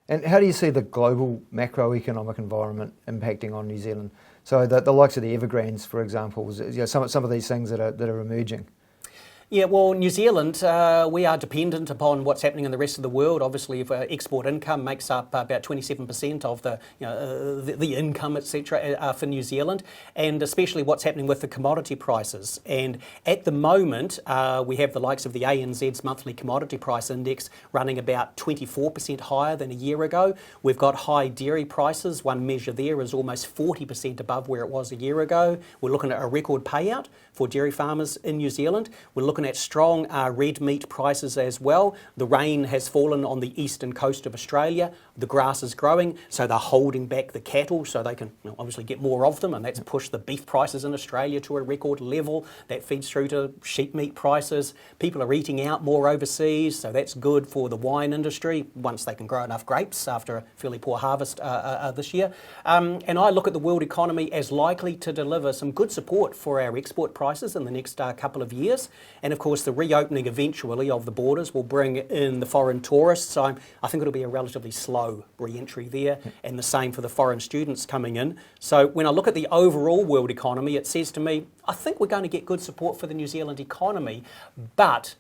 And how do you see the global macroeconomic environment impacting on New Zealand? So the likes of the Evergrandes, for example, some of these things that are emerging. Yeah, well, New Zealand, we are dependent upon what's happening in the rest of the world. Obviously, if export income makes up about 27% of the income, etc., for New Zealand, and especially what's happening with the commodity prices. And at the moment, we have the likes of the ANZ's monthly commodity price index running about 24% higher than a year ago. We've got high dairy prices. One measure there is almost 40% above where it was a year ago. We're looking at a record payout for dairy farmers in New Zealand. We're looking at strong red meat prices as well. The rain has fallen on the eastern coast of Australia. The grass is growing, so they're holding back the cattle so they can obviously get more of them, and that's pushed the beef prices in Australia to a record level. That feeds through to sheep meat prices. People are eating out more overseas, so that's good for the wine industry once they can grow enough grapes after a fairly poor harvest this year. And I look at the world economy as likely to deliver some good support for our export prices in the next couple of years. And of course, the reopening eventually of the borders will bring in the foreign tourists. So I think it'll be a relatively slow re-entry there, and the same for the foreign students coming in. So when I look at the overall world economy, it says to me, I think we're going to get good support for the New Zealand economy, but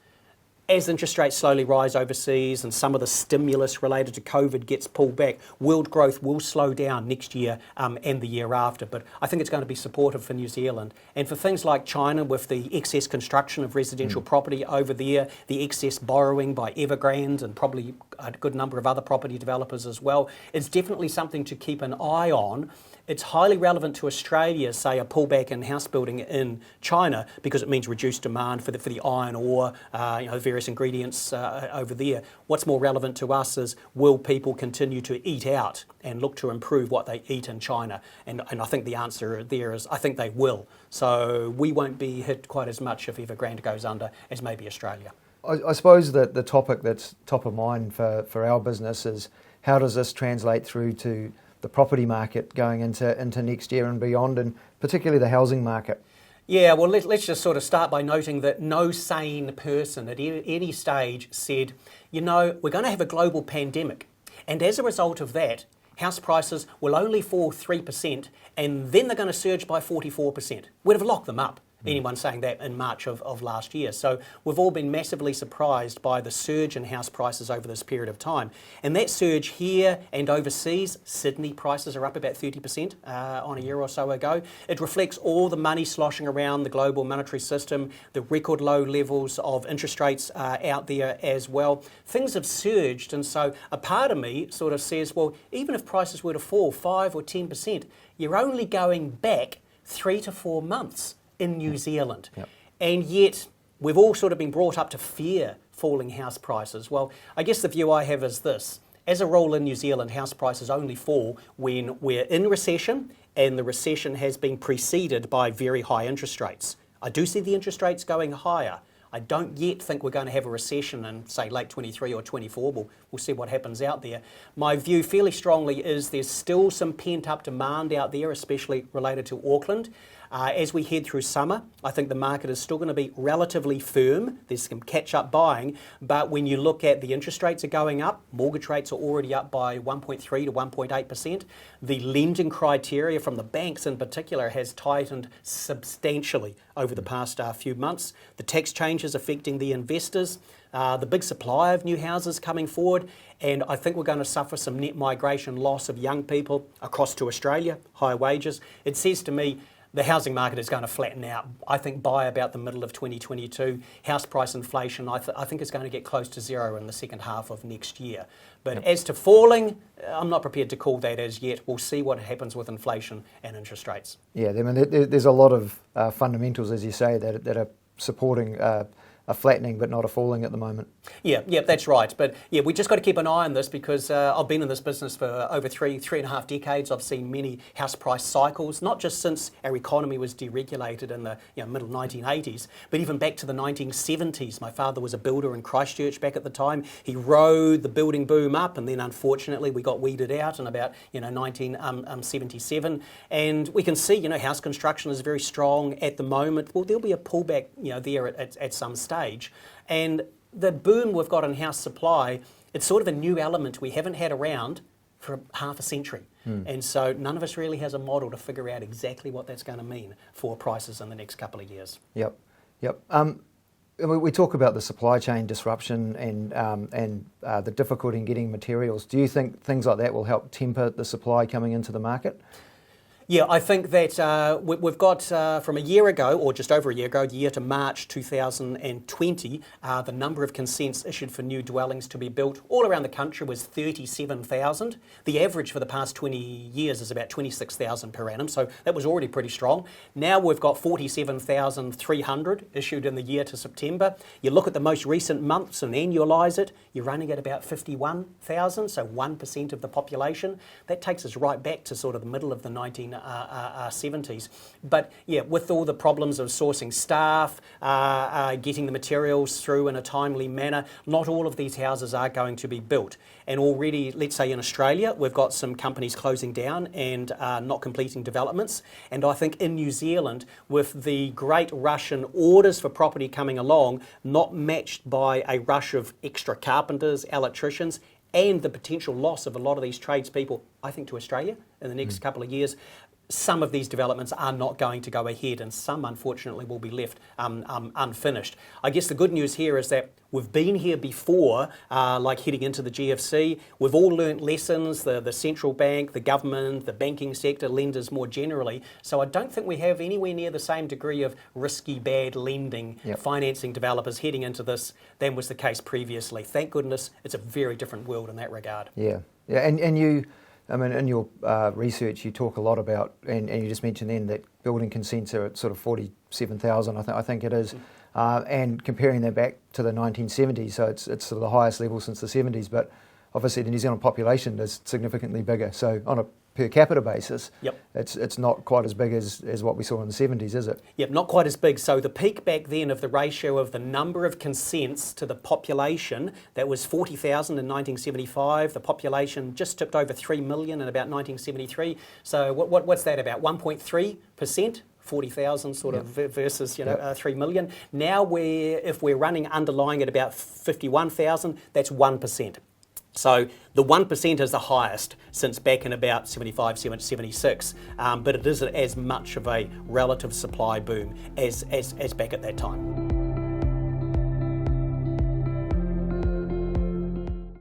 as interest rates slowly rise overseas and some of the stimulus related to COVID gets pulled back, world growth will slow down next year and the year after. But I think it's going to be supportive for New Zealand. And for things like China, with the excess construction of residential property over there, the excess borrowing by Evergrande and probably a good number of other property developers as well, it's definitely something to keep an eye on. It's highly relevant to Australia, say a pullback in house building in China, because it means reduced demand for the iron ore, various ingredients over there. What's more relevant to us is, will people continue to eat out and look to improve what they eat in China? And I think the answer there is, I think they will. So we won't be hit quite as much if Evergrande goes under as maybe Australia. I suppose that the topic that's top of mind for our business is, how does this translate through to the property market going into next year and beyond, and particularly the housing market? Yeah, well, let's just sort of start by noting that no sane person at any stage said, we're going to have a global pandemic, and as a result of that, house prices will only fall 3%, and then they're going to surge by 44%. We'd have locked them up. Anyone saying that in March of last year. So we've all been massively surprised by the surge in house prices over this period of time. And that surge here and overseas, Sydney prices are up about 30% on a year or so ago. It reflects all the money sloshing around the global monetary system, the record low levels of interest rates out there as well. Things have surged, and so a part of me sort of says, well, even if prices were to fall 5 or 10%, you're only going back 3 to 4 months in New Zealand. Yep. And yet we've all sort of been brought up to fear falling house prices. Well, I guess the view I have is this. As a rule in New Zealand, house prices only fall when we're in recession, and the recession has been preceded by very high interest rates. I do see the interest rates going higher. I don't yet think we're going to have a recession in, say, late 23 or 24. We'll see what happens out there. My view fairly strongly is there's still some pent-up demand out there, especially related to Auckland. As we head through summer, I think the market is still going to be relatively firm. There's some catch-up buying, but when you look at the interest rates are going up, mortgage rates are already up by 1.3 to 1.8%. The lending criteria from the banks in particular has tightened substantially over the past few months. The tax changes affecting the investors, the big supply of new houses coming forward, and I think we're going to suffer some net migration loss of young people across to Australia, higher wages. It says to me, the housing market is going to flatten out. I think by about the middle of 2022, house price inflation, I think is going to get close to zero in the second half of next year. But as to falling, I'm not prepared to call that as yet. We'll see what happens with inflation and interest rates. Yeah, I mean, there's a lot of fundamentals, as you say, that are supporting a flattening but not a falling at the moment. Yeah, that's right. But yeah, we just got to keep an eye on this, because I've been in this business for over three and a half decades. I've seen many house price cycles, not just since our economy was deregulated in the middle 1980s, but even back to the 1970s. My father was a builder in Christchurch back at the time. He rode the building boom up, and then unfortunately we got weeded out in about 1977. And we can see house construction is very strong at the moment. Well, there'll be a pullback there at some stage. And the boom we've got in house supply it's sort of a new element we haven't had around for half a century. And so none of us really has a model to figure out exactly what that's going to mean for prices in the next couple of years. Yep. We talk about the supply chain disruption and the difficulty in getting materials. Do you think things like that will help temper the supply coming into the market? Yeah, I think that we've got from a year ago, or just over a year ago, the year to March 2020, the number of consents issued for new dwellings to be built all around the country was 37,000. The average for the past 20 years is about 26,000 per annum, so that was already pretty strong. Now we've got 47,300 issued in the year to September. You look at the most recent months and annualise it, you're running at about 51,000, so 1% of the population. That takes us right back to sort of the middle of the 1970s. But yeah, with all the problems of sourcing staff, getting the materials through in a timely manner, not all of these houses are going to be built. And already, let's say in Australia, we've got some companies closing down and not completing developments. And I think in New Zealand, with the great rush in orders for property coming along, not matched by a rush of extra carpenters, electricians, and the potential loss of a lot of these tradespeople, I think, to Australia in the next couple of years, some of these developments are not going to go ahead, and some, unfortunately, will be left unfinished. I guess the good news here is that we've been here before, like heading into the GFC. We've all learnt lessons, the central bank, the government, the banking sector, lenders more generally. So I don't think we have anywhere near the same degree of risky, bad lending, financing developers heading into this than was the case previously. Thank goodness it's a very different world in that regard. Yeah, and you... I mean, in your research, you talk a lot about, and you just mentioned then that building consents are at sort of 47,000, I think it is, and comparing that back to the 1970s, so it's sort of the highest level since the 70s, but obviously the New Zealand population is significantly bigger, so on a per capita basis, it's not quite as big as what we saw in the 70s, is it? Yep, not quite as big. So the peak back then of the ratio of the number of consents to the population, that was 40,000 in 1975. The population just tipped over 3 million in about 1973. So what's that about? 1.3%? 40,000 sort of versus 3 million. Now if we're running underlying at about 51,000, that's 1%. So the 1% is the highest since back in about 75, 76, but it isn't as much of a relative supply boom as back at that time.